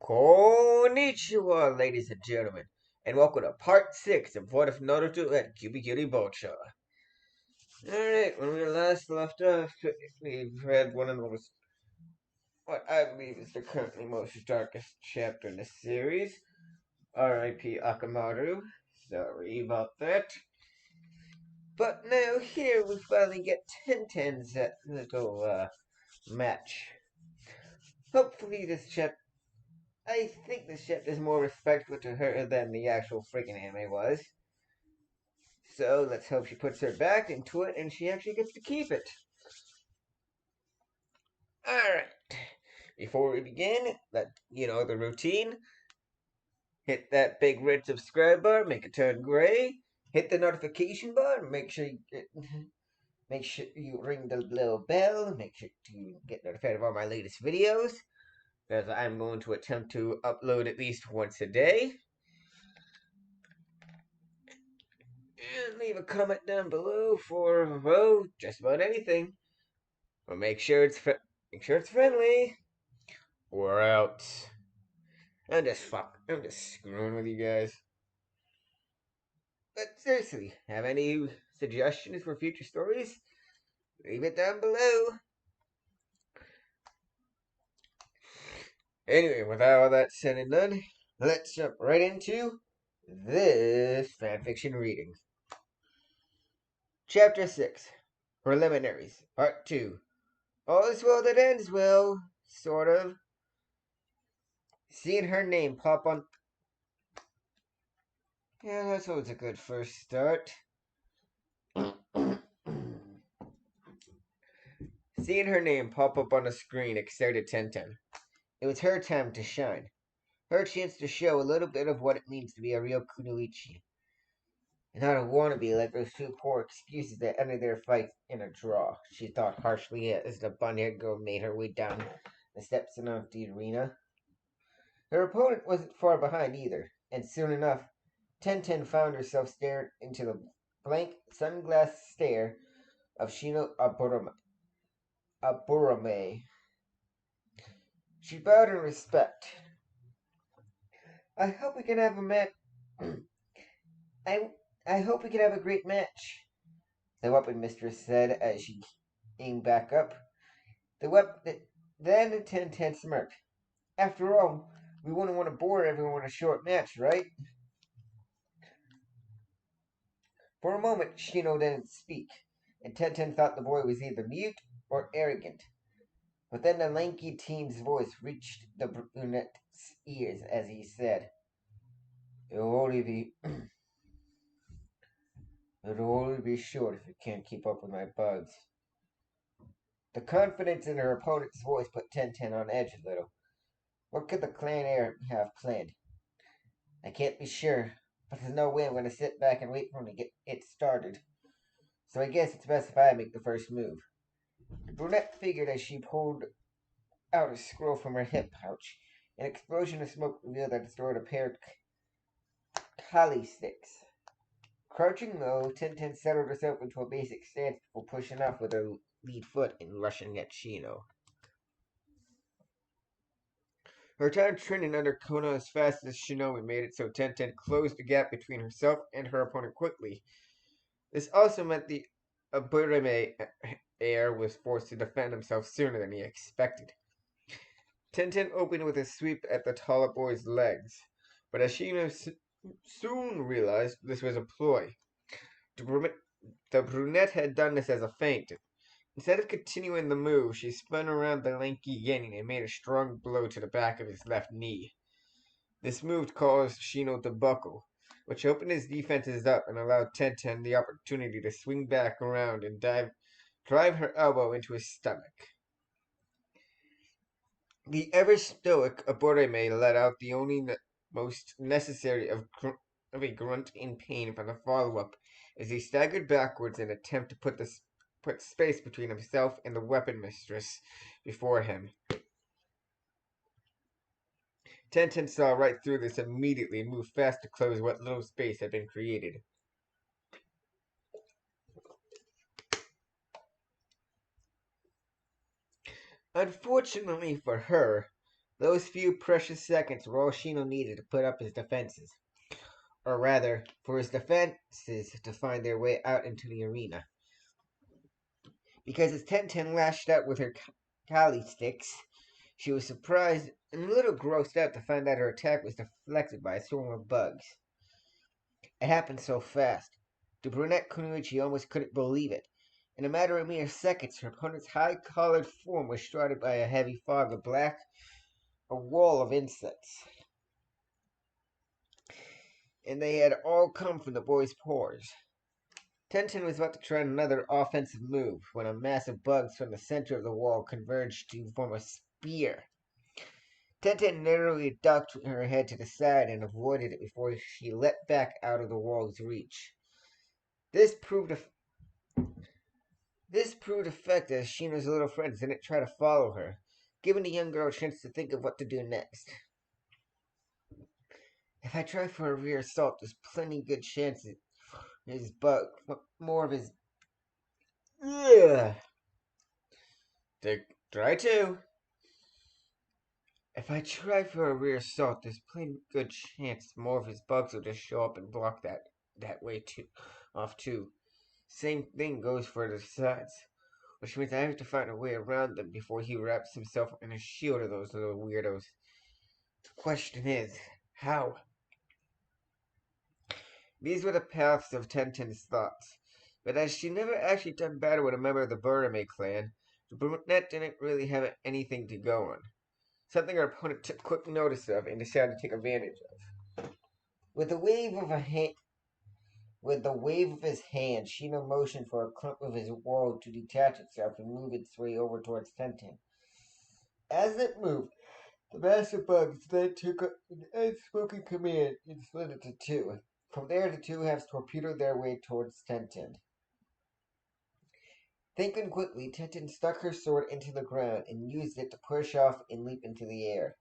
Konnichiwa, ladies and gentlemen, and welcome to part 6 of What If Naruto at Kubikiribocho. Alright, when we last left off, we've read one of the most, what I believe is the currently most darkest chapter in the series. R.I.P. Akamaru. Sorry about that. But now here we finally get Tenten's little match. Hopefully this chapter, I think this chapter is more respectful to her than the actual freaking anime was. So let's hope she puts her back into it and she actually gets to keep it. Alright. Before we begin, the routine. Hit that big red subscribe bar, make it turn gray. Hit the notification bar, make sure you ring the little bell, make sure to get notified of all my latest videos. Because I'm going to attempt to upload at least once a day. And leave a comment down below for, well, just about anything. But make sure it's friendly. We're out. I'm just screwing with you guys. But seriously, have any suggestions for future stories? Leave it down below. Anyway, with all that said and done, let's jump right into this fanfiction reading. Chapter 6, Preliminaries, Part 2. All is well that ends well, sort of. Seeing her name pop on... Yeah, that's always a good first start. Seeing her name pop up on the screen excited Tenten. It was her time to shine. Her chance to show a little bit of what it means to be a real kunoichi. And not a wannabe like those two poor excuses that ended their fight in a draw, she thought harshly as the bunny-haired girl made her way down the steps of the arena. Her opponent wasn't far behind either, and soon enough, Tenten found herself staring into the blank, sunglass stare of Shino Aburame. She bowed in respect. I hope we can have a match. I I hope we can have a great match, the weapon mistress said as she aimed back up. Then Tenten smirked. After all, we wouldn't want to bore everyone with a short match, right? For a moment, Shino didn't speak, and Tenten thought the boy was either mute or arrogant. But then the lanky teen's voice reached the brunette's ears as he said, It'll only be short if you can't keep up with my bugs. The confidence in her opponent's voice put Tenten on edge a little. What could the clan heir have planned? I can't be sure, but there's no way I'm going to sit back and wait for him to get it started. So I guess it's best if I make the first move. The brunette figured as she pulled out a scroll from her hip pouch. An explosion of smoke revealed that it stored a pair of kali sticks. Crouching low, Tintin settled herself into a basic stance before pushing off with her lead foot and rushing at Shino. Her time training under Kono as fast as Shinobi made it so Tenten closed the gap between herself and her opponent quickly. This also meant the Aburame heir was forced to defend himself sooner than he expected. Tenten opened with a sweep at the taller boy's legs, but as Shino soon realized this was a ploy. The brunette had done this as a feint. Instead of continuing the move, she spun around the lanky Yenin and made a strong blow to the back of his left knee. This move caused Shino to buckle, which opened his defenses up and allowed Tenten the opportunity to swing back around and drive her elbow into his stomach. The ever stoic Aburame let out the only most necessary of a grunt in pain for the follow-up as he staggered backwards in an attempt to put space between himself and the weapon mistress before him. Tenten saw right through this immediately and moved fast to close what little space had been created. Unfortunately for her, Those few precious seconds were all Shino needed to put up his defenses. Or rather, for his defenses to find their way out into the arena. Because as Tenten lashed out with her kali sticks, she was surprised and a little grossed out to find that her attack was deflected by a swarm of bugs. It happened so fast. The brunette Kunoichi almost couldn't believe it. In a matter of mere seconds, her opponent's high-collared form was shrouded by a heavy fog of black, a wall of insects. And they had all come from the boy's pores. Tenten was about to try another offensive move when a mass of bugs from the center of the wall converged to form a spear. Tenten narrowly ducked her head to the side and avoided it before she leapt back out of the wall's reach. This proved effective as Shino's little friends didn't try to follow her, giving the young girl a chance to think of what to do next. If I try for a rear assault, there's plenty good chances his bug, more of his. Ugh. Try to. If I try for a rear assault, there's plenty good chance more of his bugs will just show up and block that way too, off too. Same thing goes for the sides, which means I have to find a way around them before he wraps himself in a shield of those little weirdos. The question is, how? These were the paths of Tenten's thoughts, but as she never actually done battle with a member of the Burame clan, the brunette didn't really have anything to go on. Something her opponent took quick notice of and decided to take advantage of. With a wave of a hand, with the wave of his hand, Shino motioned for a clump of his wall to detach itself and move its way over towards Tenten. As it moved, the mass of bugs then took an unspoken command and split into two. From there, the two halves torpedoed their way towards Tenten. Thinking quickly, Tenten stuck her sword into the ground and used it to push off and leap into the air.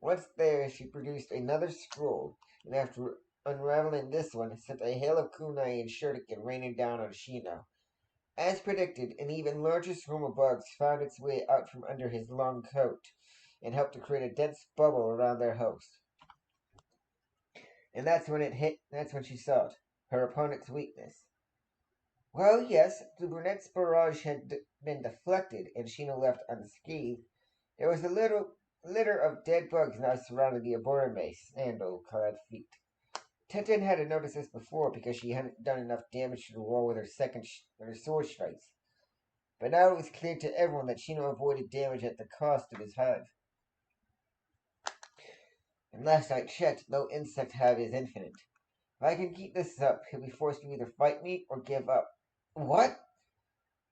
Once there, she produced another scroll, and after unraveling this one, sent a hail of kunai and shuriken raining down on Shino. As predicted, an even larger swarm of bugs found its way out from under his long coat and helped to create a dense bubble around their host. And that's when she saw it, her opponent's weakness. Well, yes, the brunette's barrage had been deflected and Shino left unscathed. There was a little litter of dead bugs now surrounding the Aborame sandal-clad feet. Tenten hadn't noticed this before because she hadn't done enough damage to the wall with her sword strikes. But now it was clear to everyone that Shino avoided damage at the cost of his hive. And last I checked, no insect hive is infinite. If I can keep this up, he'll be forced to either fight me or give up. What?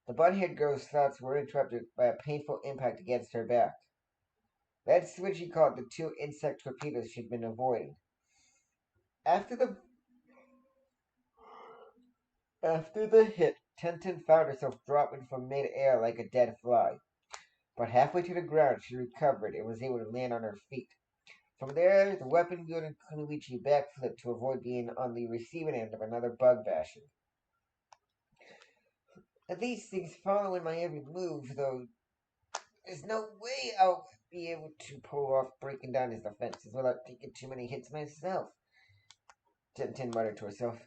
The bunhead girl's thoughts were interrupted by a painful impact against her back. That's when she caught the two insect torpedoes she'd been avoiding. After the hit, Tenten found herself dropping from mid-air like a dead fly. But halfway to the ground, she recovered and was able to land on her feet. From there, the weapon-wielding Kunoichi backflipped to avoid being on the receiving end of another bug bashing. And these things following my every move, though there's no way I'll be able to pull off breaking down his defenses without taking too many hits myself. Tenten muttered to herself.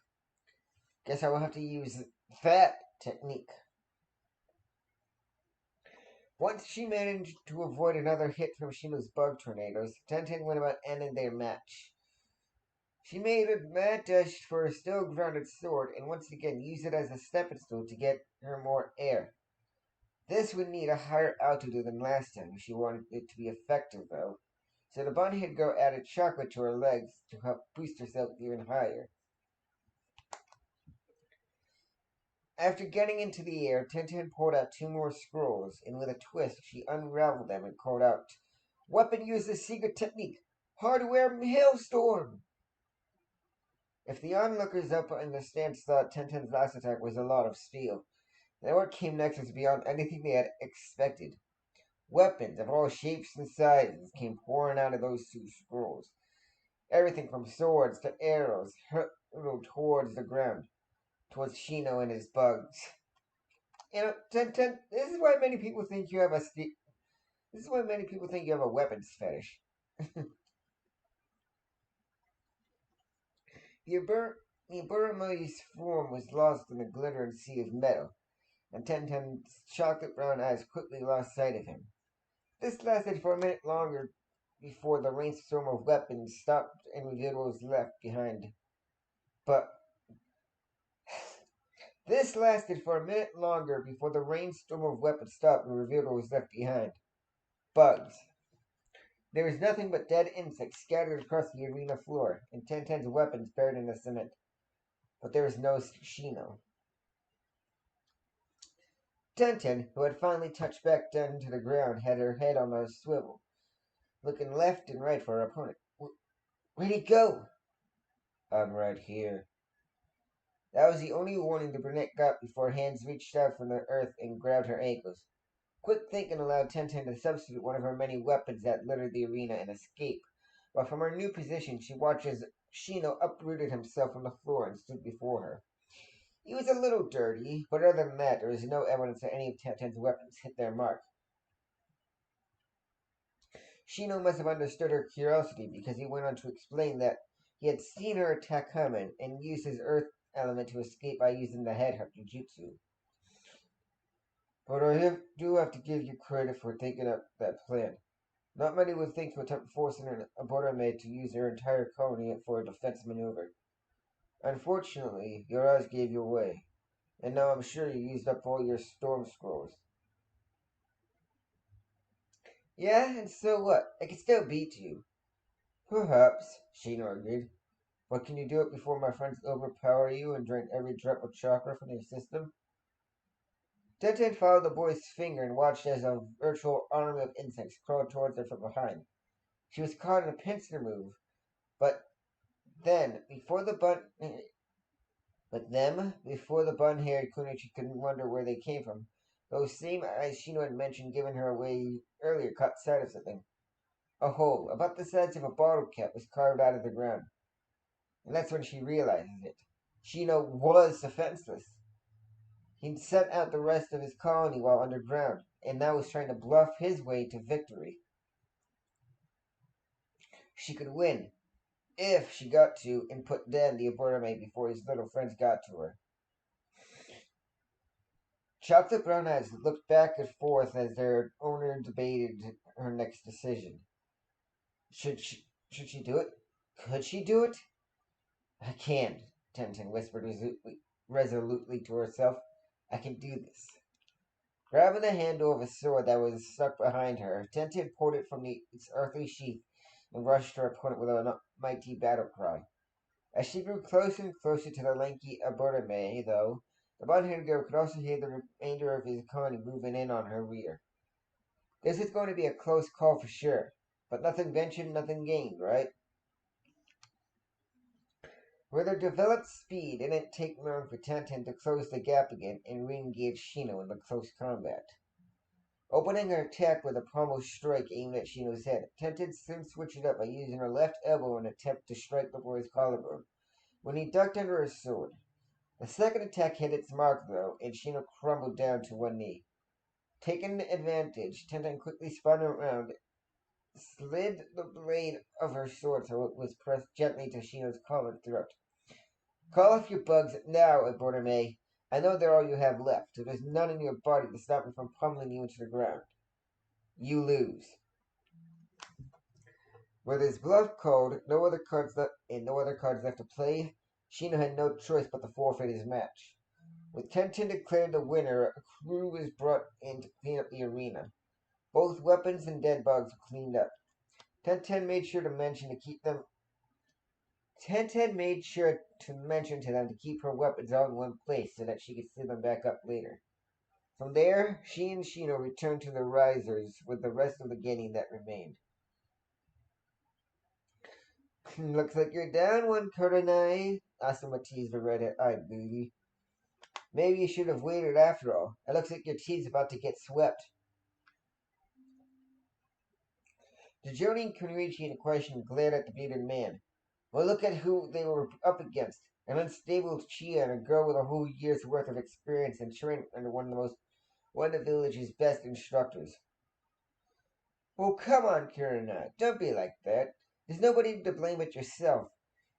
Guess I will have to use that technique. Once she managed to avoid another hit from Shino's bug tornadoes, Tenten went about ending their match. She made a mad dash for her still grounded sword and once again used it as a stepping stone to get her more air. This would need a higher altitude than last time if she wanted it to be effective, though. So the bunhead girl added chocolate to her legs to help boost herself even higher. After getting into the air, Tenten pulled out two more scrolls, and with a twist, she unraveled them and called out, "Weapon uses secret technique! Hardware hailstorm!" If the onlookers up in the stands thought Tenten's last attack was a lot of steel, then what came next was beyond anything they had expected. Weapons of all shapes and sizes came pouring out of those two scrolls. Everything from swords to arrows hurtled towards the ground, towards Shino and his bugs. You know, Tenten, this is why many people think you have a This is why many people think you have a weapons fetish. The Aburamoi's form was lost in the glittering sea of metal, and Tenten's chocolate brown eyes quickly lost sight of him. This lasted for a minute longer before the rainstorm of weapons stopped and revealed what was left behind. But this lasted for a minute longer before the rainstorm of weapons stopped and revealed what was left behind. Bugs. There was nothing but dead insects scattered across the arena floor, and Tenten's weapons buried in the cement. But there was no Shino. Tenten, who had finally touched back down to the ground, had her head on a swivel, looking left and right for her opponent. Where'd he go? I'm right here. That was the only warning the brunette got before hands reached out from the earth and grabbed her ankles. Quick thinking allowed Tenten to substitute one of her many weapons that littered the arena and escape, while from her new position she watched as Shino uprooted himself from the floor and stood before her. He was a little dirty, but other than that, there was no evidence that any of Tenten's weapons hit their mark. Shino must have understood her curiosity because he went on to explain that he had seen her attack Haman and used his earth element to escape by using the headhunt jutsu. But do have to give you credit for thinking up that plan. Not many would think to attempt forcing a bordermaid to use their entire colony for a defense maneuver. Unfortunately, your eyes gave you away, and now I'm sure you used up all your storm scrolls. Yeah, and so what? I can still beat you. Perhaps, Shino agreed. But can you do it before my friends overpower you and drain every drop of chakra from your system? Tenten followed the boy's finger and watched as a virtual army of insects crawled towards her from behind. She was caught in a pincer move, but then, before the bun-haired Kunichi could wonder where they came from, those same eyes Shino had mentioned giving her away earlier caught sight of something. A hole, about the size of a bottle cap, was carved out of the ground. And that's when she realizes it. Shino was defenseless. He'd sent out the rest of his colony while underground, and now was trying to bluff his way to victory. She could win, if she got to, and put down the abortamate before his little friends got to her. Chocolate brown eyes looked back and forth as their owner debated her next decision. Should she do it? Could she do it? I can't, Tenten whispered resolutely to herself. I can do this. Grabbing the handle of a sword that was stuck behind her, Tenten pulled it from its earthly sheath and rushed her opponent with a mighty battle cry. As she grew closer and closer to the lanky Abertame, though, the blonde-haired girl could also hear the remainder of his colony moving in on her rear. This is going to be a close call for sure, but nothing ventured, nothing gained, right? With her developed speed, it didn't take long for Tenten to close the gap again and re-engage Shino in the close combat. Opening her attack with a pommel strike aimed at Shino's head, Tenten soon switched it up by using her left elbow in an attempt to strike the boy's collarbone, when he ducked under her sword. The second attack hit its mark, though, and Shino crumbled down to one knee. Taking advantage, Tenten quickly spun around, slid the blade of her sword so it was pressed gently to Shino's collar throat. Call off your bugs now, Abortame. I know they're all you have left, so there's none in your body to stop me from pummeling you into the ground. You lose. With his bluff called, no other cards left to play, Shino had no choice but to forfeit his match. With Tenten declared the winner, a crew was brought in to clean up the arena. Both weapons and dead bugs were cleaned up. Tenten made sure to mention to keep them. Tenten made sure to mention to them to keep her weapons all in one place so that she could see them back up later. From there, she and Shino returned to the risers with the rest of the getting that remained. Looks like you're down one, Kurenai, Asuma teased the red-eyed beauty. Maybe you should have waited after all. It looks like your team's about to get swept. The Jonin Kunrichi in question glared at the bearded man. Well, look at who they were up against. An unstable Chia and a girl with a whole year's worth of experience and training under one of the village's best instructors. Oh, come on, Kirina. Don't be like that. There's nobody to blame but yourself.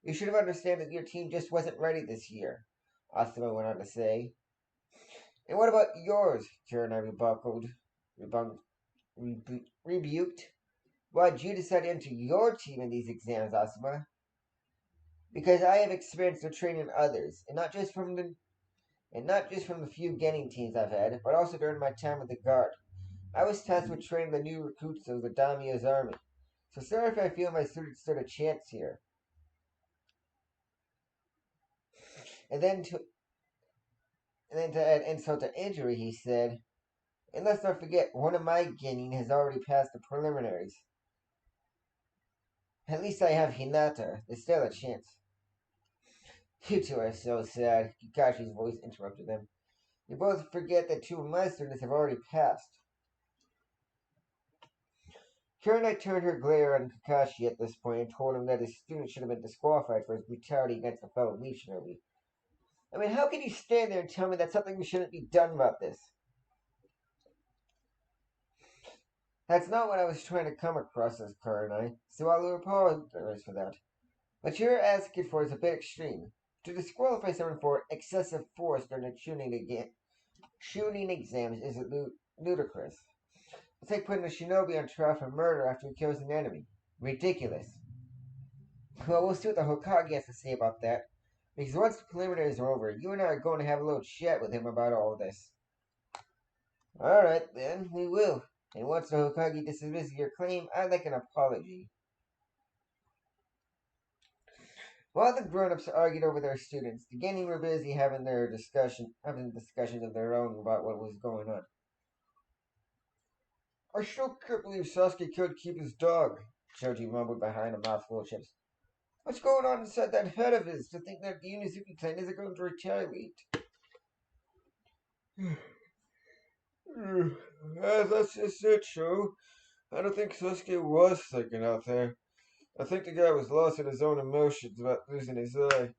You should have understood that your team just wasn't ready this year, Asuma went on to say. And what about yours? Kirina rebuked. Why'd you decide to enter your team in these exams, Asuma? Because I have experience of training others, and not just from the few Genin teams I've had, but also during my time with the Guard. I was tasked with training the new recruits of the Daimyo's army. So sorry if I feel my students stood a chance here. And then to add insult to injury, he said, and let's not forget, one of my Genin has already passed the preliminaries. At least I have Hinata. There's still a chance. You two are so sad. Kakashi's voice interrupted them. You both forget that two of my students have already passed. Kurenai turned her glare on Kakashi at this point and told him that his student should have been disqualified for his brutality against a fellow legionary. I mean, how can you stand there and tell me that something shouldn't be done about this? That's not what I was trying to come across as, Kurenai, so I'll apologize for that. What you're asking for is a bit extreme. To disqualify someone for excessive force during a shooting exams is ludicrous. It's like putting a shinobi on trial for murder after he kills an enemy. Ridiculous. Well, we'll see what the Hokage has to say about that. Because once the preliminaries are over, you and I are going to have a little chat with him about all this. Alright, then, we will. And once the Hokage dismisses your claim, I'd like an apology. While the grown-ups argued over their students, the Genin were busy having discussions of their own about what was going on. I still can't believe Sasuke killed Kiba's dog, Choji mumbled behind a mouthful of chips. What's going on inside that head of his to think that the Unizuki clan isn't going to retaliate? That's just it, Sho. I don't think Sasuke was thinking out there. I think the guy was lost in his own emotions about losing his eye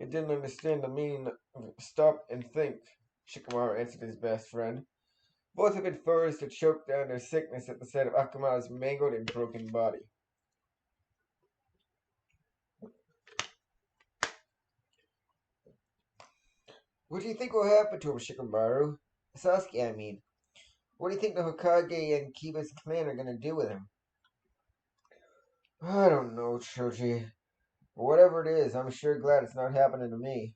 and didn't understand the meaning of stop and think, Shikamaru answered his best friend. Both have been forced to choke down their sickness at the sight of Akama's mangled and broken body. What do you think will happen to him, Shikamaru? Sasuke, I mean. What do you think the Hokage and Kiba's clan are going to do with him? I don't know, Choji. Whatever it is, I'm sure glad it's not happening to me.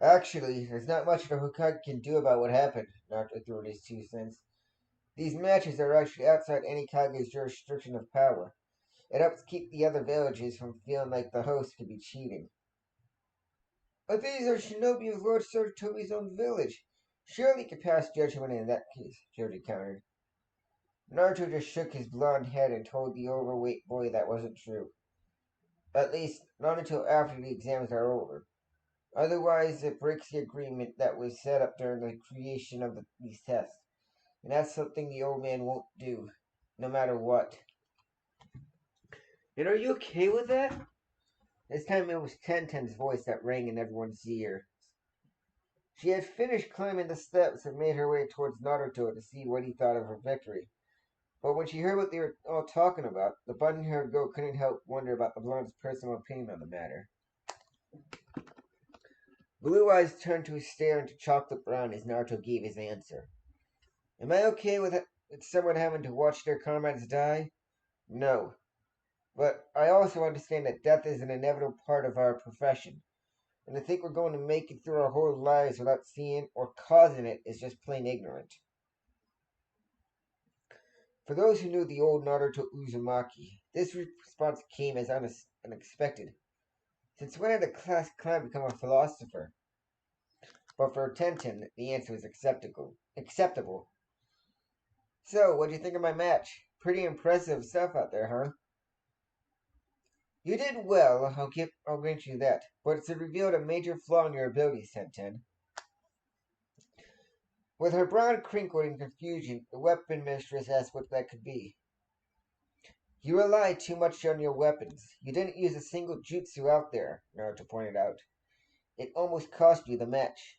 Actually, there's not much the Hokage can do about what happened, Naruto threw in his 2 cents. These matches are actually outside any Kage's jurisdiction of power. It helps keep the other villages from feeling like the host could be cheating. But these are shinobi of Lord Sarutobi's own village. Surely could pass judgment in that case, Joji countered. Naruto just shook his blond head and told the overweight boy that wasn't true. At least, not until after the exams are over. Otherwise, it breaks the agreement that was set up during the creation of these tests. And that's something the old man won't do, no matter what. And are you okay with that? This time it was Tenten's voice that rang in everyone's ear. She had finished climbing the steps and made her way towards Naruto to see what he thought of her victory. But when she heard what they were all talking about, the button-haired girl couldn't help wonder about the blonde's personal opinion on the matter. Blue Eyes turned to stare into chocolate brown as Naruto gave his answer. Am I okay with someone having to watch their comrades die? No. But I also understand that death is an inevitable part of our profession. And to think we're going to make it through our whole lives without seeing or causing it is just plain ignorant. For those who knew the old Naruto Uzumaki, this response came as unexpected. Since when did a class clown become a philosopher? But for Tenten, the answer was acceptable. So, what do you think of my match? Pretty impressive stuff out there, huh? You did well, I'll grant you that, but it's revealed a major flaw in your abilities, Tenten. With her brow crinkled in confusion, the weapon mistress asked what that could be. You rely too much on your weapons. You didn't use a single jutsu out there, Naruto pointed out. It almost cost you the match.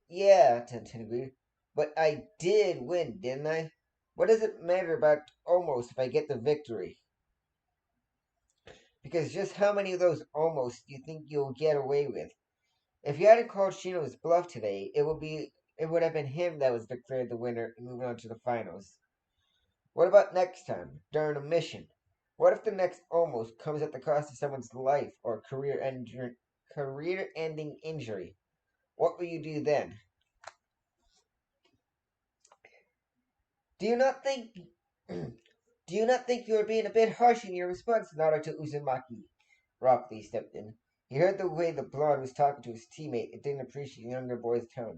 Yeah, Tenten agreed. But I did win, didn't I? What does it matter about almost if I get the victory? Because just how many of those almost do you think you'll get away with? If you hadn't called Shino's bluff today, it would have been him that was declared the winner and moving on to the finals. What about next time, during a mission? What if the next almost comes at the cost of someone's life or career ending injury? What will you do then? Do you not think do you not think you are being a bit harsh in your response, Naruto Uzumaki? Rock Lee stepped in. He heard the way the blonde was talking to his teammate and didn't appreciate the younger boy's tone.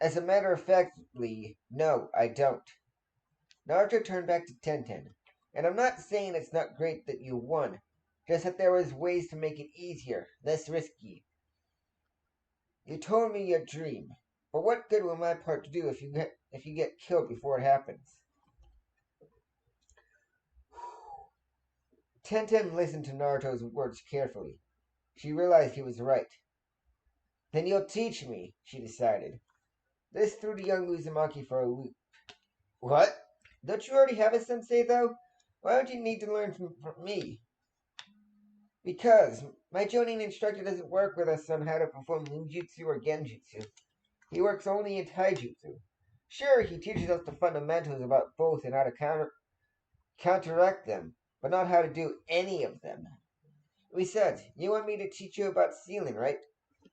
As a matter of fact, Lee, no, I don't. Naruto turned back to Tenten. And I'm not saying it's not great that you won, just that there was ways to make it easier, less risky. You told me your dream, but what good will my part do if you get killed before it happens? Tenten listened to Naruto's words carefully. She realized he was right. Then you'll teach me, she decided. This threw the young Uzumaki for a loop. What? Don't you already have a sensei, though? Why don't you need to learn from me? Because my Jonin instructor doesn't work with us on how to perform ninjutsu or genjutsu. He works only in taijutsu. Sure, he teaches us the fundamentals about both and how to counteract them, but not how to do any of them. Besides, you want me to teach you about stealing, right?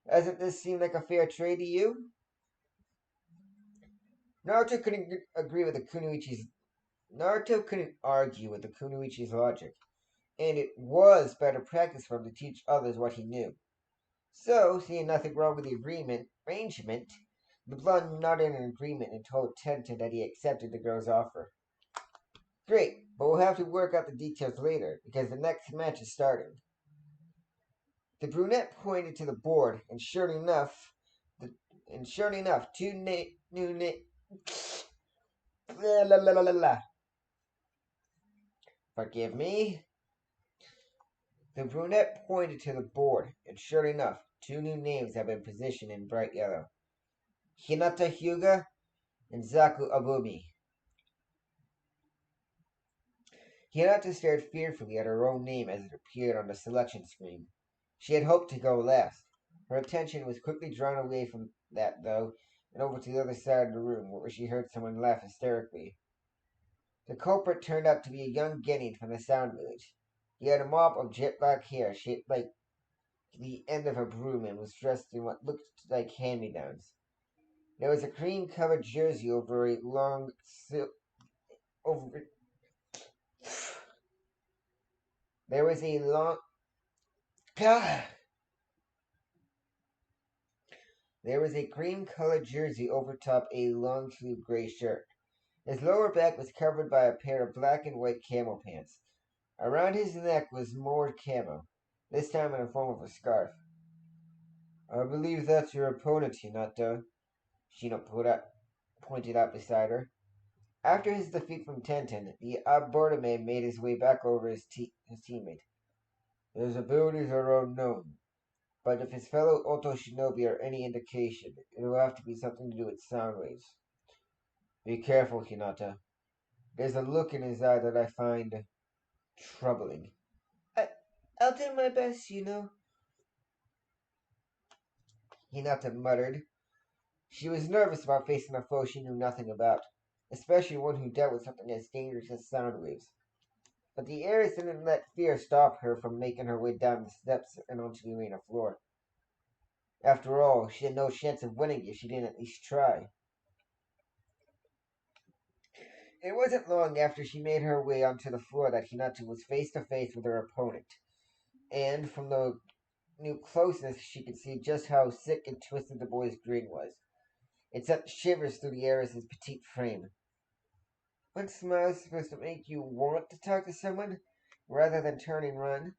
Doesn't this seem like a fair trade to you? Naruto couldn't agree with the Kunoichi's. Naruto couldn't argue with the Kunoichi's logic, and it was better practice for him to teach others what he knew. So, seeing nothing wrong with the arrangement, the blonde nodded in agreement and told Tenten that he accepted the girl's offer. Great, but we'll have to work out the details later, because the next match is starting. The brunette pointed to the board, and sure enough, two new la la la la la. Forgive me. The brunette pointed to the board, and sure enough, two new names have been positioned in bright yellow. Hinata Hyuga and Zaku Abumi. Hinata stared fearfully at her own name as it appeared on the selection screen. She had hoped to go last. Her attention was quickly drawn away from that, though, and over to the other side of the room, where she heard someone laugh hysterically. The culprit turned out to be a young genin from the Sound Village. He had a mop of jet black hair shaped like the end of a broom and was dressed in what looked like hand-me-downs. There was a cream-covered jersey over a long over. There was a long. There was a cream-colored jersey over top a long-sleeved gray shirt. His lower back was covered by a pair of black and white camel pants. Around his neck was more camo, this time in the form of a scarf. I believe that's your opponent, Hinata, Shino pointed out beside her. After his defeat from Tenten, the Abordame made his way back over his teammate. His abilities are unknown, but if his fellow Oto Shinobi are any indication, it will have to be something to do with sound waves. Be careful, Hinata. There's a look in his eye that I find troubling. I, I'll do my best, Hinata muttered. She was nervous about facing a foe she knew nothing about, especially one who dealt with something as dangerous as sound waves. But the heiress didn't let fear stop her from making her way down the steps and onto the arena floor. After all, she had no chance of winning if she didn't at least try. It wasn't long after she made her way onto the floor that Hinata was face to face with her opponent, and from the new closeness she could see just how sick and twisted the boy's grin was. It sent shivers through the heiress's petite frame. One smile is supposed to make you want to talk to someone, rather than turn and run.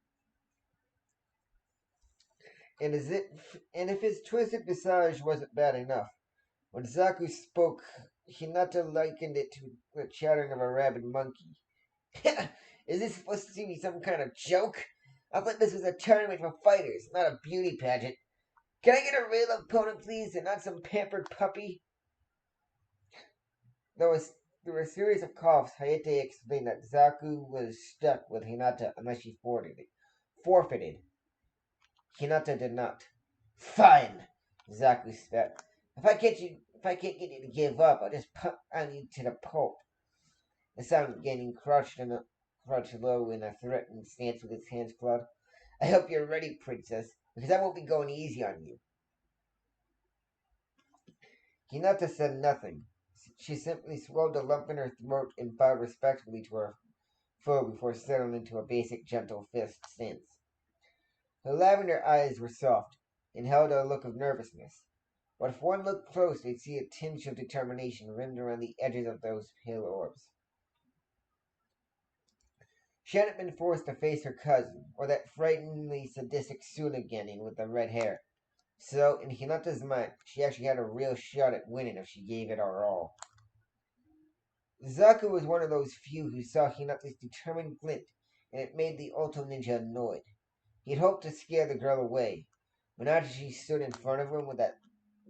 And if his twisted visage wasn't bad enough, when Zaku spoke, Hinata likened it to the chattering of a rabid monkey. Is this supposed to be some kind of joke? I thought this was a tournament for fighters, not a beauty pageant. Can I get a real opponent, please, and not some pampered puppy? There was Through a series of coughs, Hayate explained that Zaku was stuck with Hinata unless she forfeited. Hinata did not. Fine, Zaku spat. If I can't get you to give up, I'll just pump on you to the pulp. The sound getting crouched low in a threatening stance with his hands clawed. I hope you're ready, princess, because I won't be going easy on you. Hinata said nothing. She simply swallowed a lump in her throat and bowed respectfully to her foe before settling into a basic gentle fist stance. Her lavender eyes were soft and held a look of nervousness, but if one looked close, they'd see a tinge of determination rimmed around the edges of those pale orbs. She hadn't been forced to face her cousin, or that frighteningly sadistic Sunagenin with the red hair. So, in Hinata's mind, she actually had a real shot at winning if she gave it her all. Zaku was one of those few who saw Hinata's determined glint, and it made the Ultra Ninja annoyed. He had hoped to scare the girl away, but now that she stood in front of him with that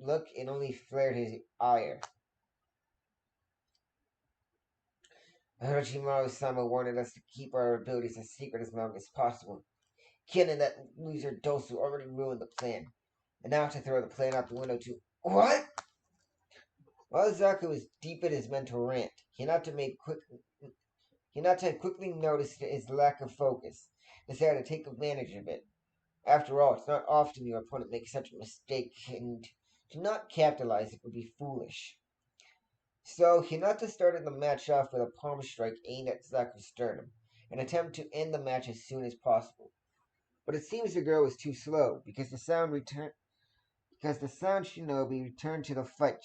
look, it only flared his ire. Orochimaru-sama wanted us to keep our abilities a secret as long as possible. Ken and that loser Dosu already ruined the plan. And now to throw the plan out the window too. What? While Zaku was deep in his mental rant, Hinata had quickly noticed his lack of focus, decided to take advantage of it. After all, it's not often your opponent makes such a mistake, and to not capitalize it would be foolish. So Hinata started the match off with a palm strike aimed at Zaku's sternum, an attempt to end the match as soon as possible. But it seems the girl was too slow, because the sound shinobi returned to the fight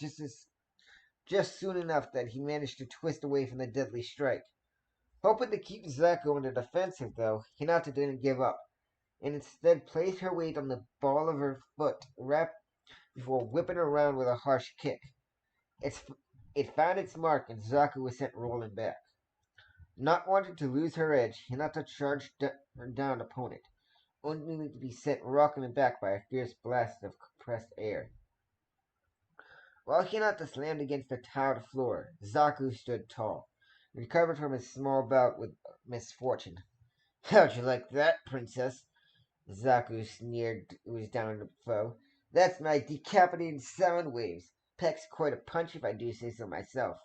just soon enough that he managed to twist away from the deadly strike. Hoping to keep Zaku on the defensive, though, Hinata didn't give up, and instead placed her weight on the ball of her foot, wrapped before whipping around with a harsh kick. It's, it found its mark, and Zaku was sent rolling back. Not wanting to lose her edge, Hinata charged her down opponent, only to be sent rocking back by a fierce blast of compressed air. While Hinata slammed against the tiled floor, Zaku stood tall, recovered from his small bout with misfortune. How'd you like that, princess? Zaku sneered to his downed foe. That's my decapitated sound waves. Packs quite a punch if I do say so myself.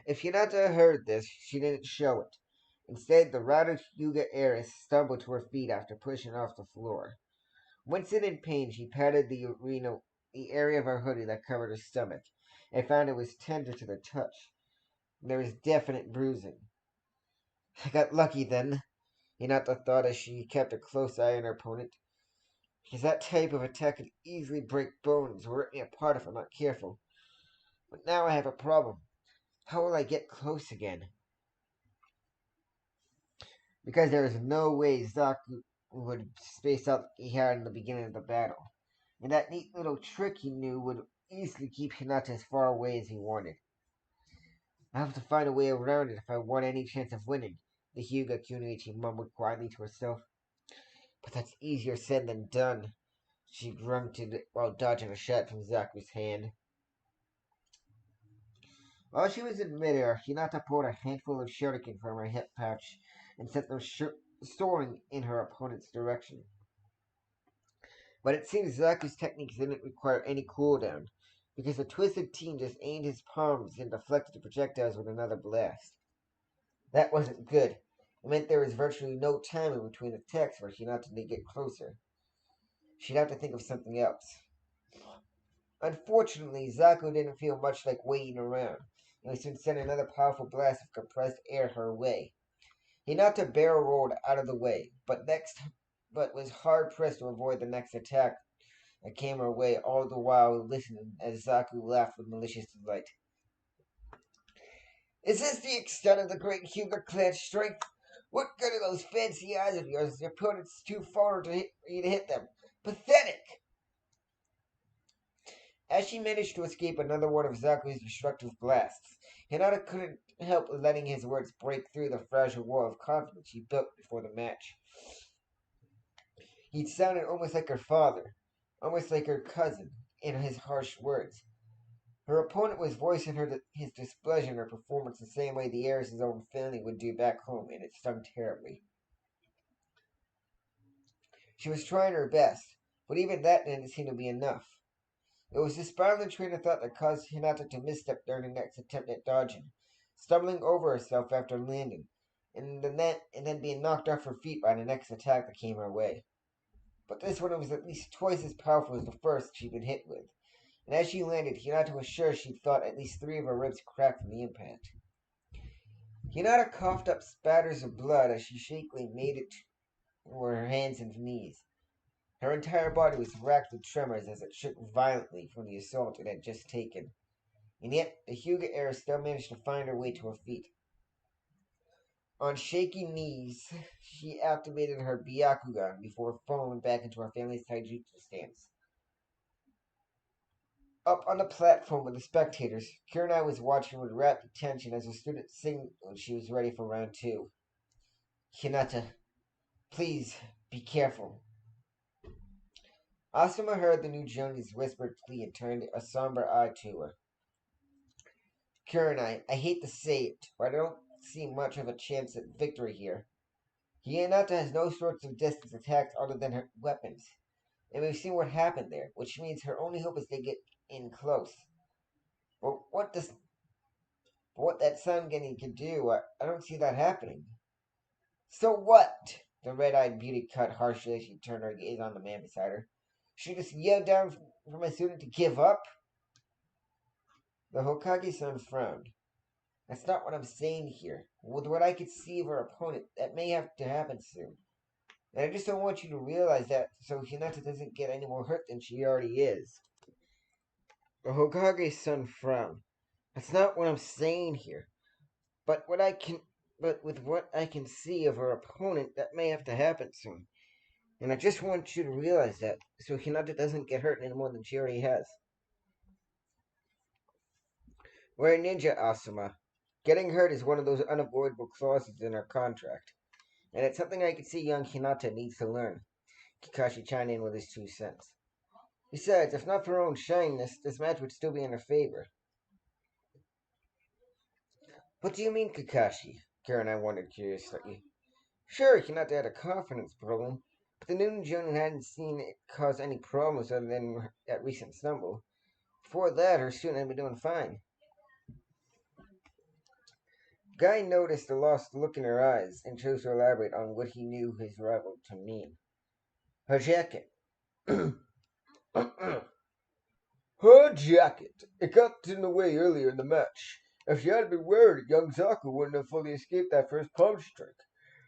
If Hinata heard this, she didn't show it. Instead, the routed Hyuga heiress stumbled to her feet after pushing off the floor. Wincing in pain, she patted the area of her hoodie that covered her stomach, and found it was tender to the touch. There was definite bruising. I got lucky then, Hinata thought as she kept a close eye on her opponent, because that type of attack could easily break bones or rip me apart if I'm not careful. But now I have a problem. How will I get close again? Because there is no way Zaku would space out like he had in the beginning of the battle. And that neat little trick he knew would easily keep Hinata as far away as he wanted. I have to find a way around it if I want any chance of winning, the Hyuga Kunoichi mumbled quietly to herself. But that's easier said than done, she grunted while dodging a shot from Zaku's hand. While she was in midair, Hinata pulled a handful of shuriken from her hip pouch and sent them soaring in her opponent's direction. But it seems Zaku's techniques didn't require any cooldown, because the Twisted Team just aimed his palms and deflected the projectiles with another blast. That wasn't good. It meant there was virtually no time in between attacks for Hinata to get closer. She'd have to think of something else. Unfortunately, Zaku didn't feel much like waiting around, and he soon sent another powerful blast of compressed air her way. Hinata barrel rolled out of the way, but was hard pressed to avoid the next attack that came her way, all the while listening as Zaku laughed with malicious delight. Is this the extent of the great Hyuga clan's strength? What good are those fancy eyes of yours if your opponent's too far for you to hit them? Pathetic! As she managed to escape another one of Zaku's destructive blasts, Hinata couldn't help letting his words break through the fragile wall of confidence she built before the match. He'd sounded almost like her father, almost like her cousin, in his harsh words. Her opponent was voicing his displeasure in her performance the same way the heiress's own family would do back home, and it stung terribly. She was trying her best, but even that didn't seem to be enough. It was this spiraling train of thought that caused Hinata to misstep during the next attempt at dodging, stumbling over herself after landing, and then being knocked off her feet by the next attack that came her way. But this one was at least twice as powerful as the first she'd been hit with, and as she landed, Hinata was sure she'd felt at least three of her ribs crack from the impact. Hinata coughed up spatters of blood as she shakily made it to her hands and knees. Her entire body was racked with tremors as it shook violently from the assault it had just taken. And yet, the Hyuga heiress still managed to find her way to her feet. On shaky knees, she activated her Byakugan before falling back into her family's taijutsu stance. Up on the platform with the spectators, Kurenai was watching with rapt attention as the student signaled she was ready for round two. Hinata, please be careful. Asuma heard the new Joni's whispered plea and turned a somber eye to her. Kurenai, I hate to say it, but I don't see much of a chance at victory here. Hinata has no sorts of distance attacks other than her weapons, and we've seen what happened there, which means her only hope is to get in close. But what that Sangeni can do, I don't see that happening. So what? The red-eyed beauty cut harshly as she turned her gaze on the man beside her. She just yelled down from a student to give up? The Hokage-san frowned. That's not what I'm saying here. With what I could see of her opponent, that may have to happen soon. And I just don't want you to realize that so Hinata doesn't get any more hurt than she already is. The Hokage's son frowned. That's not what I'm saying here. But what I can but with what I can see of her opponent, that may have to happen soon. And I just want you to realize that so Hinata doesn't get hurt any more than she already has. We're a ninja, Asuma. Getting hurt is one of those unavoidable clauses in our contract. And it's something I can see young Hinata needs to learn. Kakashi chimed in with his 2 cents. Besides, if not for her own shyness, this match would still be in her favor. What do you mean, Kakashi? Karen wondered curiously. Sure, Hinata had a confidence problem, but the new Jonin hadn't seen it cause any problems other than that recent stumble. Before that, her student had been doing fine. Guy noticed the lost look in her eyes and chose to elaborate on what he knew his rival to mean. Her jacket. Her jacket! It got in the way earlier in the match. If she hadn't been wearing it, young Zaku wouldn't have fully escaped that first punch trick.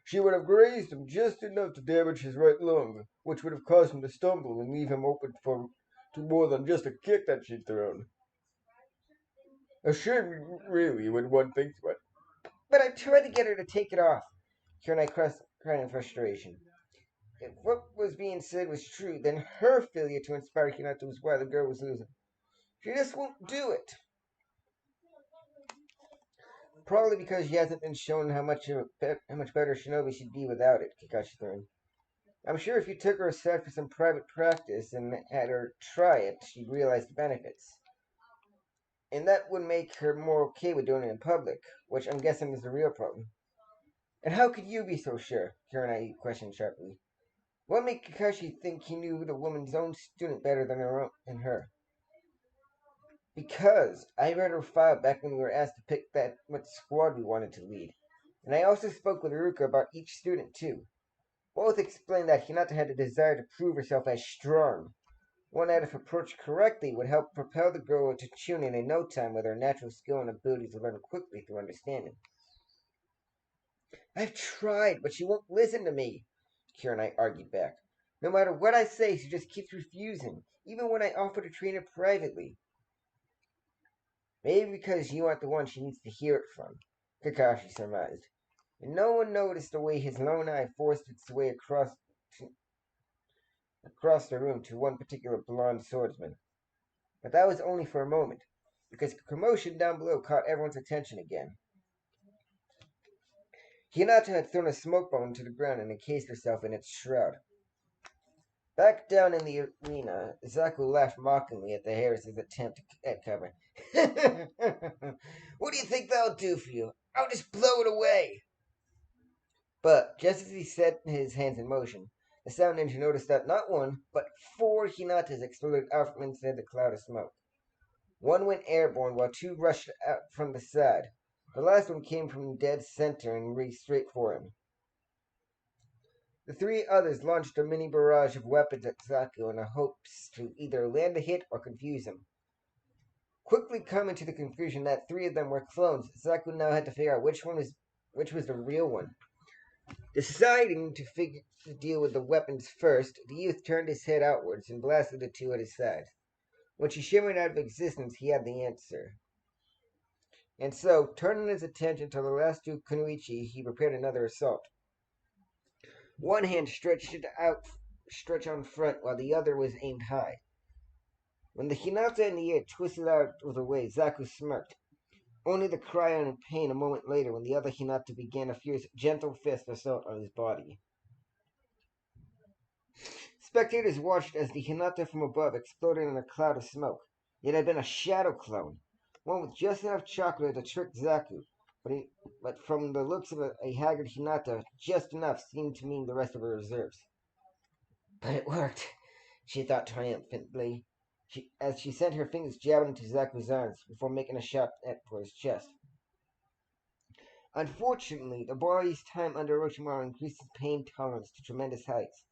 She would have grazed him just enough to damage his right lung, which would have caused him to stumble and leave him open to more than just a kick that she'd thrown. A shame, really, when one thinks about it. But I tried to get her to take it off. Kurenai cried in frustration. If what was being said was true, then her failure to inspire Hinata was why the girl was losing. She just won't do it. Probably because she hasn't been shown how much better Shinobi should be without it, Kakashi threw. I'm sure if you took her aside for some private practice and had her try it, she'd realize the benefits. And that would make her more okay with doing it in public, which I'm guessing is the real problem. And how could you be so sure? Kurenai questioned sharply. What made Kakashi think he knew the woman's own student better than her? Because I read her file back when we were asked to pick what squad we wanted to lead. And I also spoke with Ruka about each student too. Both explained that Hinata had a desire to prove herself as strong. One that, if approached correctly, would help propel the girl to Chunin in no time with her natural skill and ability to learn quickly through understanding. I've tried, but she won't listen to me, Kurenai argued back. No matter what I say, she just keeps refusing, even when I offer to train her privately. Maybe because you aren't the one she needs to hear it from, Kakashi surmised. And no one noticed the way his lone eye forced its way across the room to one particular blond swordsman. But that was only for a moment, because the commotion down below caught everyone's attention again. Hinata had thrown a smoke bomb to the ground and encased herself in its shroud. Back down in the arena, Zaku laughed mockingly at the Harris's attempt at cover. What do you think that'll do for you? I'll just blow it away. But just as he set his hands in motion, the sound ninja noticed that not one, but four Hinatas exploded out from inside the cloud of smoke. One went airborne while two rushed out from the side. The last one came from dead center and raced straight for him. The three others launched a mini barrage of weapons at Zaku in the hopes to either land a hit or confuse him. Quickly coming to the conclusion that three of them were clones, Zaku now had to figure out which was the real one. Deciding to deal with the weapons first, the youth turned his head outwards and blasted the two at his sides. When she shimmered out of existence, he had the answer. And so, turning his attention to the last two Kunoichi, he prepared another assault. One hand stretched on front, while the other was aimed high. When the Hinata in the air twisted out of the way, Zaku smirked, only to cry out in pain a moment later when the other Hinata began a fierce, gentle fist assault on his body. Spectators watched as the Hinata from above exploded in a cloud of smoke. It had been a shadow clone, one with just enough chocolate to trick Zaku, but from the looks of a haggard Hinata, just enough seemed to mean the rest of her reserves. But it worked, she thought triumphantly, as she sent her fingers jabbing into Zaku's arms before making a shot for his chest. Unfortunately, the body's time under Orochimaru increased his pain tolerance to tremendous heights,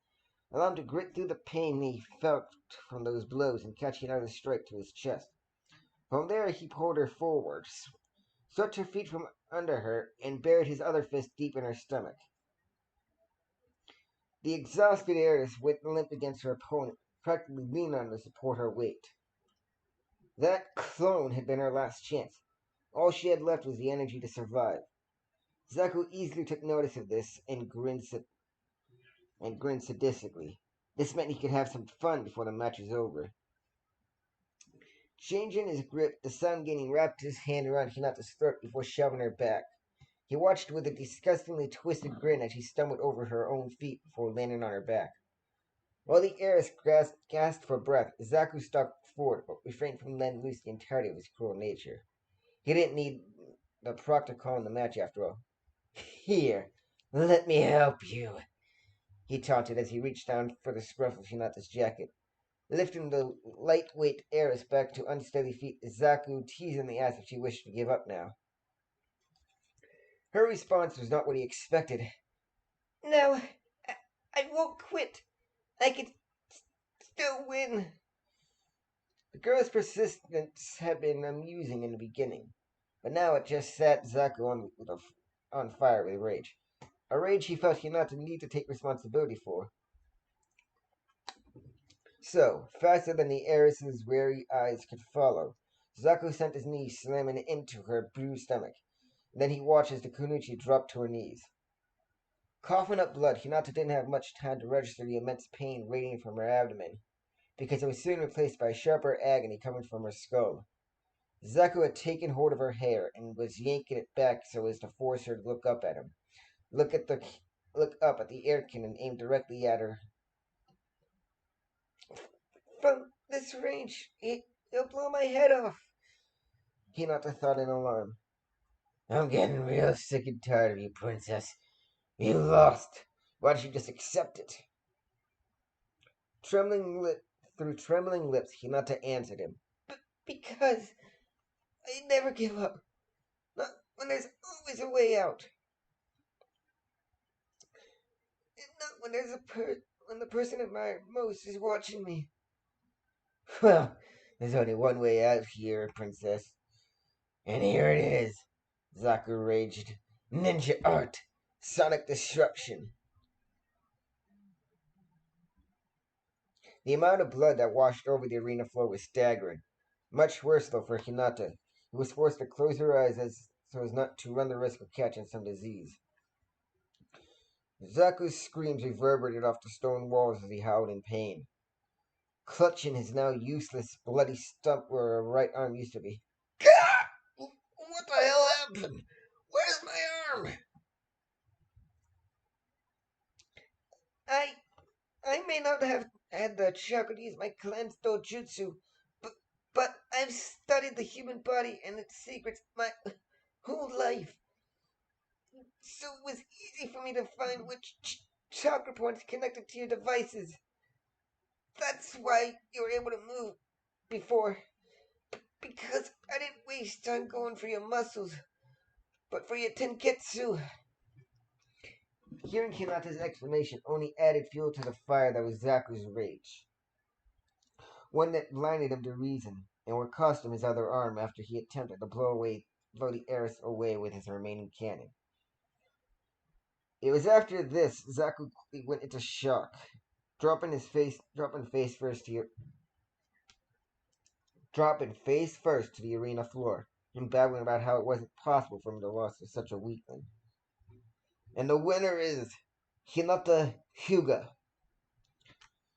allowing him to grit through the pain he felt from those blows and catch another strike to his chest. From there, he pulled her forward, swept her feet from under her, and buried his other fist deep in her stomach. The exhausted heiress went limp against her opponent, practically leaning on to support her weight. That clone had been her last chance. All she had left was the energy to survive. Zaku easily took notice of this and grinned sadistically. This meant he could have some fun before the match was over. Changing his grip, the Sun Gaining wrapped his hand around Hinata's throat before shoving her back. He watched with a disgustingly twisted grin as she stumbled over her own feet before landing on her back. While the heiress gasped for breath, Zaku stalked forward, but refrained from letting loose the entirety of his cruel nature. He didn't need the proctor calling the match after all. Here, let me help you, he taunted as he reached down for the scruff of Hinata's jacket. Lifting the lightweight heiress back to unsteady feet, Zaku teasing the ass if she wished to give up now. Her response was not what he expected. No, I won't quit. I can still win. The girl's persistence had been amusing in the beginning, but now it just set Zaku on fire with rage. A rage he felt he not to need to take responsibility for. So, faster than the heiress's weary eyes could follow, Zaku sent his knee slamming into her bruised stomach. Then he watched as the Kunoichi dropped to her knees. Coughing up blood, Hinata didn't have much time to register the immense pain radiating from her abdomen, because it was soon replaced by sharper agony coming from her skull. Zaku had taken hold of her hair and was yanking it back so as to force her to look up at him. Look up at the airkin and aim directly at her. From this range, he'll blow my head off, Hinata thought in alarm. I'm getting real sick and tired of you, princess. You lost. Why don't you just accept it? Through trembling lips, Hinata answered him. Because I never give up. Not when there's always a way out. And not when when the person I admire most is watching me. Well, there's only one way out here, princess. And here it is. Zaku raged. Ninja art. Sonic disruption. The amount of blood that washed over the arena floor was staggering. Much worse, though, for Hinata, who was forced to close her eyes so as not to run the risk of catching some disease. Zaku's screams reverberated off the stone walls as he howled in pain, clutching his now useless, bloody stump where her right arm used to be. Gah! What the hell happened? Where's my arm? I I may not have had the chakra to use my cleanse dojutsu, but I've studied studied the human body and its secrets my whole life, so it was easy for me to find which chakra points connected to your devices. That's why you were able to move before, because I didn't waste time going for your muscles, but for your tenketsu. Hearing Hinata's explanation only added fuel to the fire that was Zaku's rage, one that blinded him to reason, and what cost him his other arm after he attempted to blow the heiress away with his remaining cannon. It was after this Zaku quickly went into shock, dropping face first to the arena floor, and babbling about how it wasn't possible for him to lose to such a weakling. And the winner is Hinata Hyuga.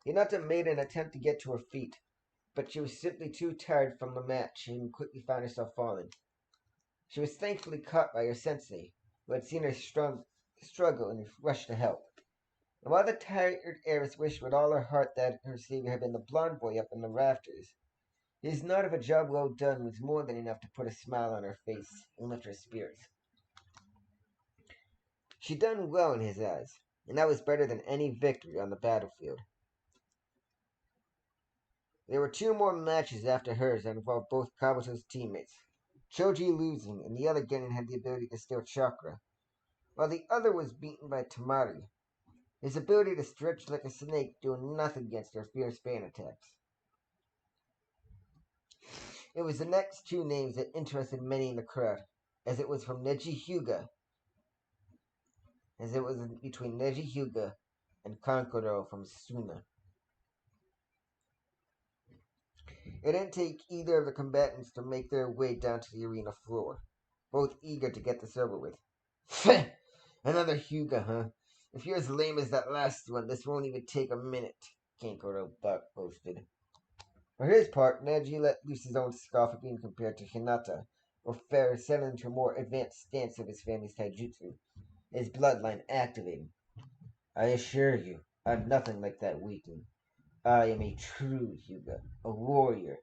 Hinata made an attempt to get to her feet, but she was simply too tired from the match and quickly found herself falling. She was thankfully caught by her sensei, who had seen her struggle and rushed to help. And while the tired heiress wished with all her heart that her savior had been the blond boy up in the rafters, his nod of a job well done was more than enough to put a smile on her face and lift her spirits. She'd done well in his eyes, and that was better than any victory on the battlefield. There were two more matches after hers that involved both Kabuto's teammates, Choji losing and the other getting had the ability to steal chakra, while the other was beaten by Tamari, his ability to stretch like a snake doing nothing against her fierce fan attacks. It was the next two names that interested many in the crowd, as it was between Neji Hyuga and Kankuro from Suna. It didn't take either of the combatants to make their way down to the arena floor, both eager to get this over with. Another Hyuga, huh? If you're as lame as that last one, this won't even take a minute, Kankuro boasted. For his part, Neji let loose his own scoff at being compared to Hinata, or fairer, settling into a more advanced stance of his family's taijutsu, his bloodline activating. I assure you, I'm nothing like that weakling. I am a true Hyuga, a warrior.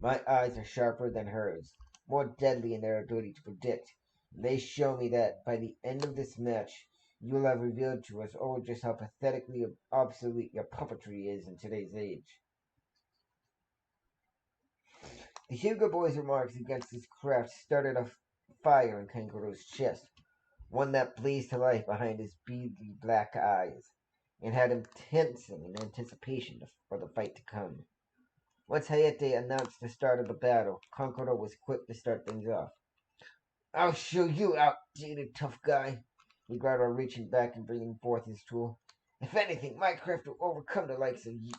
My eyes are sharper than hers, more deadly in their ability to predict. They show me that by the end of this match, you will have revealed to us all just how pathetically obsolete your puppetry is in today's age. The Hyuga boy's remarks against his craft started a fire in Kangaro's chest, one that blazed to life behind his beady black eyes, and had him tensing in anticipation for the fight to come. Once Hayate announced the start of the battle, Kankuro was quick to start things off. I'll show you, outdated tough guy, he growled, reaching back and bringing forth his tool. If anything, my craft will overcome the likes of you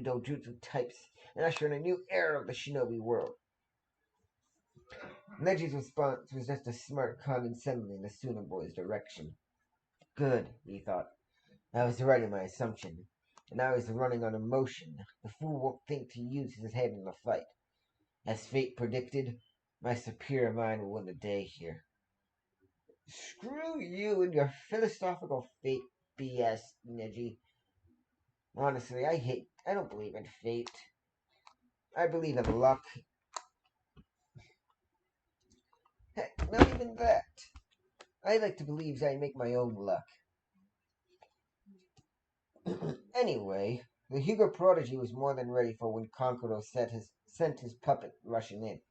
dojutsu types and usher in a new era of the shinobi world. Neji's response was just a smart condescending in the Suna boy's direction. Good, he thought. I was right in my assumption, and I was running on emotion. The fool won't think to use his head in the fight. As fate predicted, my superior mind will win the day here. Screw you and your philosophical fate BS, Neji. Honestly, I don't believe in fate. I believe in luck. Heck, not even that. I like to believe I make my own luck. Anyway, the Hugo prodigy was more than ready for when Kankuro sent his puppet rushing in.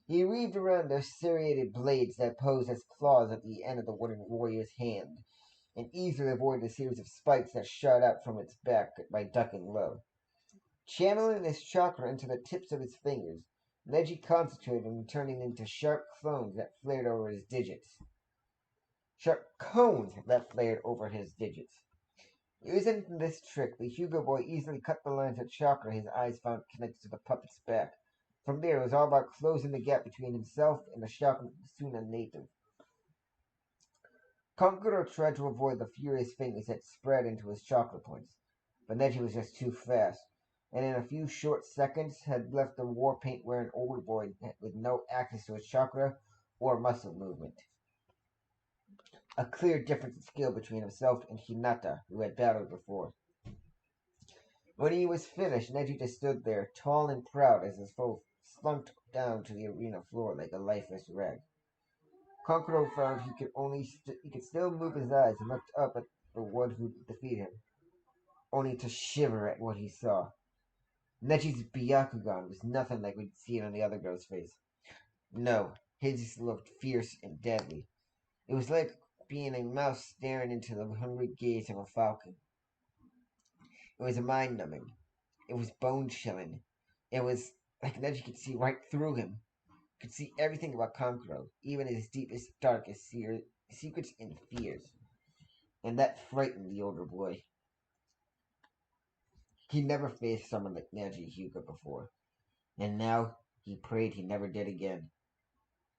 He weaved around the serrated blades that posed as claws at the end of the wooden warrior's hand, and easily avoided a series of spikes that shot out from its back by ducking low. Channeling his chakra into the tips of his fingers, Neji concentrated on turning into sharp cones that flared over his digits. Using this trick, the Hugo boy easily cut the lines of chakra his eyes found connected to the puppet's back. From there, it was all about closing the gap between himself and the Suna native. Kankuro tried to avoid the furious fingers that spread into his chakra points, but Neji was just too fast, and in a few short seconds had left the war paint wearing old boy with no access to his chakra or muscle movement. A clear difference in skill between himself and Hinata, who had battled before. When he was finished, Neji just stood there, tall and proud as his foe slumped down to the arena floor like a lifeless wreck. Kankuro found he could still move his eyes and looked up at the one who defeated him, only to shiver at what he saw. Neji's Byakugan was nothing like we'd seen on the other girl's face. No, his looked fierce and deadly. It was like being a mouse staring into the hungry gaze of a falcon. It was mind-numbing. It was bone-chilling. It was like Neji could see right through him. Could see everything about Kankuro, even his deepest, darkest secrets and fears. And that frightened the older boy. He never faced someone like Neji Hyuga before, and now he prayed he never did again.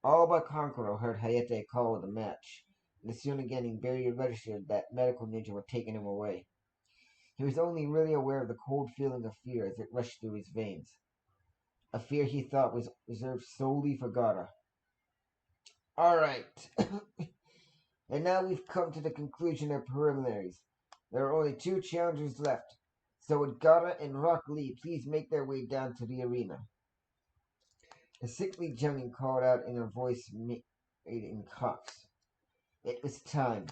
All but Kankuro heard Hayate call the match, and soon again he barely registered that medical ninja were taking him away. He was only really aware of the cold feeling of fear as it rushed through his veins. A fear he thought was reserved solely for Gaara. Alright. And now we've come to the conclusion of preliminaries. There are only 2 challengers left. So would Gaara and Rock Lee please make their way down to the arena? The sickly Jungin called out in a voice made in coughs. It was time.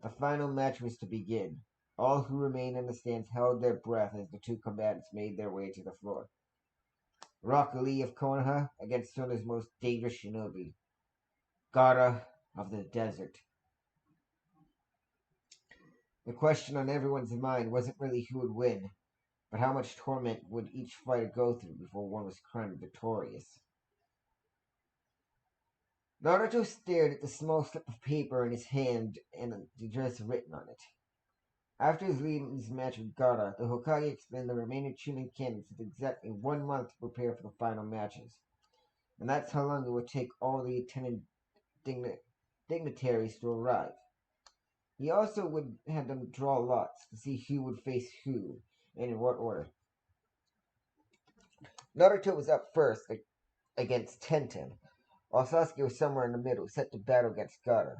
The final match was to begin. All who remained in the stands held their breath as the 2 combatants made their way to the floor. Rock Lee of Konoha against Suna's most dangerous shinobi, Gaara of the desert. The question on everyone's mind wasn't really who would win, but how much torment would each fighter go through before one was crowned victorious. Naruto stared at the small slip of paper in his hand and the address written on it. After his leading's match with Gaara, the Hokage explained the remaining Chunin candidates had exactly 1 month to prepare for the final matches. And that's how long it would take all the attendant dignitaries to arrive. He also would have them draw lots to see who would face who, and in what order. Naruto was up first against Tenten, while Sasuke was somewhere in the middle, set to battle against Gaara.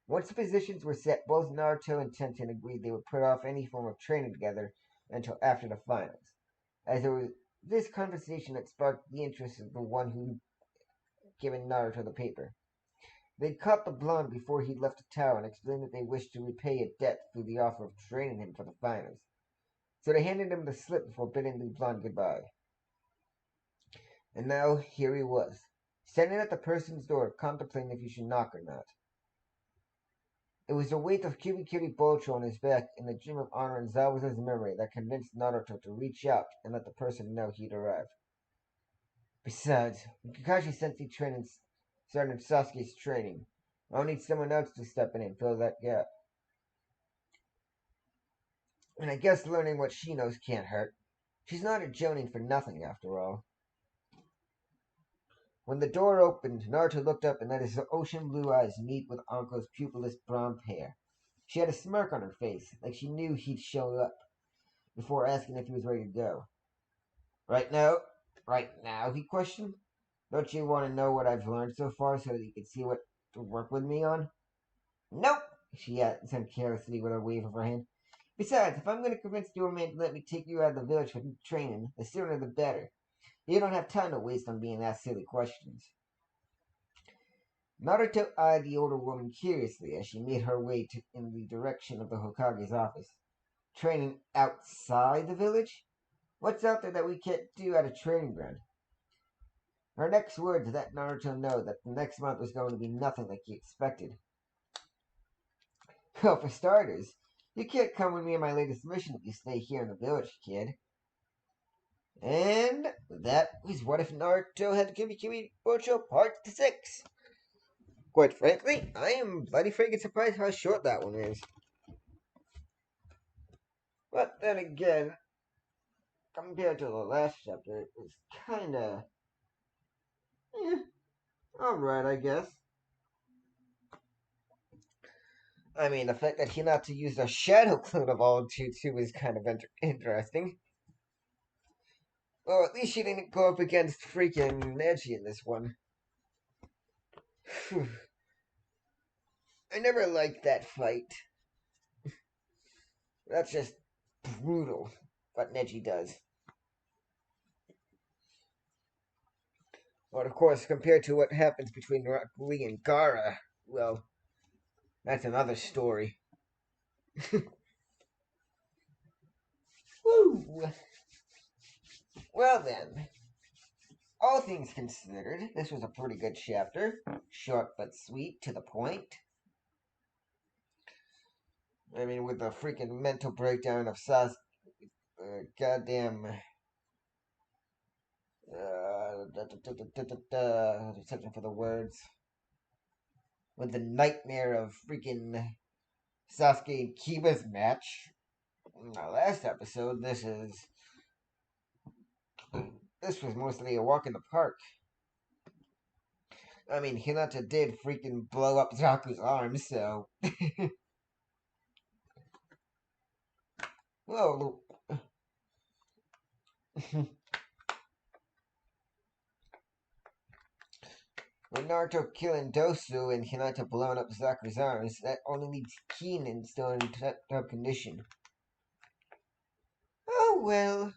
Once the positions were set, both Naruto and Tenten agreed they would put off any form of training together until after the finals, as it was this conversation that sparked the interest of the one who given Naruto the paper. They'd caught the blonde before he left the tower and explained that they wished to repay a debt through the offer of training him for the finals. So they handed him the slip before bidding the blonde goodbye. And now here he was, standing at the person's door, contemplating if he should knock or not. It was the weight of Kubikiribocho on his back and the dream of honoring Zabuza's memory that convinced Naruto to reach out and let the person know he'd arrived. Besides, when Kakashi Sensei training started Sasuke's training, I'll need someone else to step in and fill that gap. And I guess learning what she knows can't hurt. She's not a Jonin for nothing, after all. When the door opened, Naruto looked up and let his ocean blue eyes meet with Anko's pupilless blonde hair. She had a smirk on her face, like she knew he'd show up, before asking if he was ready to go. Right now, he questioned. Don't you want to know what I've learned so far so that you can see what to work with me on? Nope, she said carelessly with a wave of her hand. Besides, if I'm going to convince the old man to let me take you out of the village for training, the sooner the better. You don't have time to waste on being asked silly questions. Naruto eyed the older woman curiously as she made her way in the direction of the Hokage's office. Training outside the village? What's out there that we can't do at a training ground? Her next words let Naruto know that the next month was going to be nothing like he expected. Well, for starters, you can't come with me on my latest mission if you stay here in the village, kid. And that was What If Naruto Had Kubikiribocho Part 6. Quite frankly, I am bloody freaking surprised how short that one is. But then again, compared to the last chapter, it was kinda... alright, I guess. I mean, the fact that Hinata used a shadow clone of all Jutsu is kind of interesting. Well, at least she didn't go up against freaking Neji in this one. I never liked that fight. That's just brutal, what Neji does. But of course, compared to what happens between Rock Lee and Gara, well, that's another story. Woo! Well then, all things considered, this was a pretty good chapter. Short but sweet, to the point. I mean, with the freaking mental breakdown of goddamn. Searching for the words. With the nightmare of freaking Sasuke and Kiba's match. In our last episode, this was mostly a walk in the park. I mean, Hinata did freaking blow up Zaku's arm, so. Well, with Naruto killing Dosu and Hinata blowing up Zaku's arms, that only leaves Keenan still in top condition. Oh well.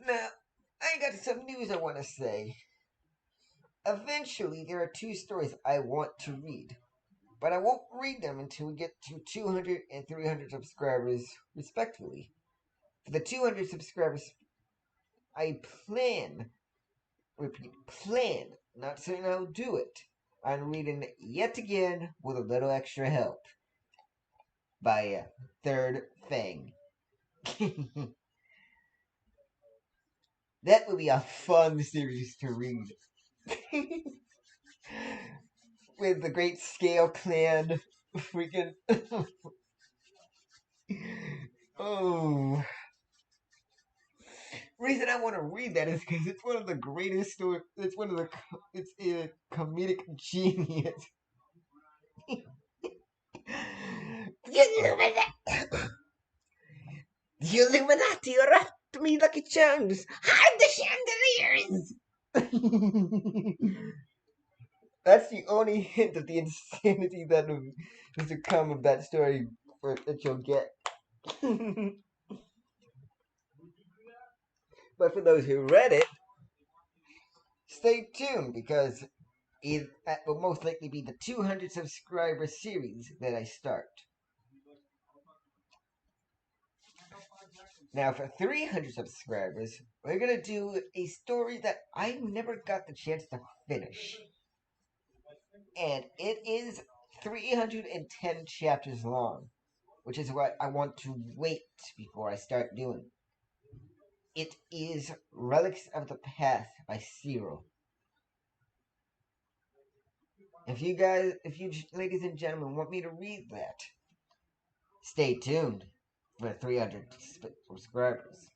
Now, I got some news I want to say. Eventually, there are two stories I want to read, but I won't read them until we get to 200 and 300 subscribers, respectively. For the 200 subscribers, I repeat, plan, not saying I'll do it, on reading yet again with a little extra help by Third Fang. That would be a fun series to read. With the Great Scale Clan. Freaking. Oh. Reason I want to read that is because it's one of the greatest stories. It's one of the. It's a comedic genius. The Illuminati wrapped me like charms. Hide the chandeliers. That's the only hint of the insanity that is to come of that story that you'll get. But for those who read it, stay tuned because it will most likely be the 200 subscriber series that I start. Now, for 300 subscribers, we're going to do a story that I never got the chance to finish. And it is 310 chapters long, which is what I want to wait before I start doing. It is Relics of the Past by Cyril. If you ladies and gentlemen, want me to read that, stay tuned for 300 subscribers.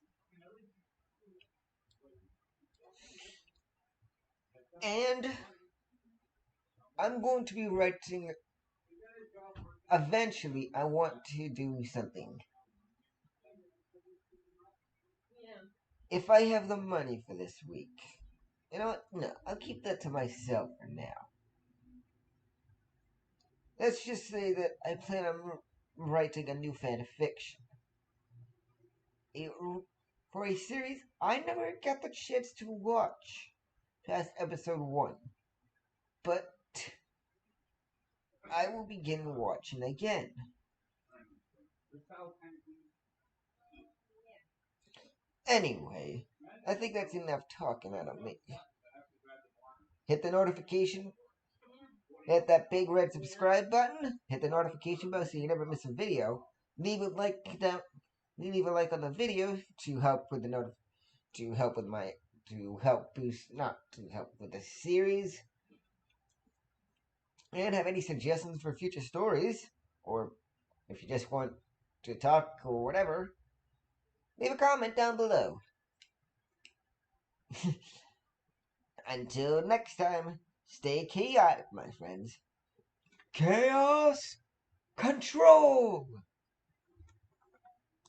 And I'm going to be writing. Eventually, I want to do something. If I have the money for this week, you know what? No, I'll keep that to myself for now. Let's just say that I plan on writing a new fan fiction. For a series I never got the chance to watch past episode 1. But I will begin watching again. Anyway, I think that's enough talking out of me. Hit the notification. Hit that big red subscribe button. Hit the notification bell so you never miss a video. Leave a like down. Leave a like on the video to help with the to help with my to help boost not to help with the series. And have any suggestions for future stories, or if you just want to talk or whatever, leave a comment down below. Until next time, stay chaotic, my friends. Chaos Control!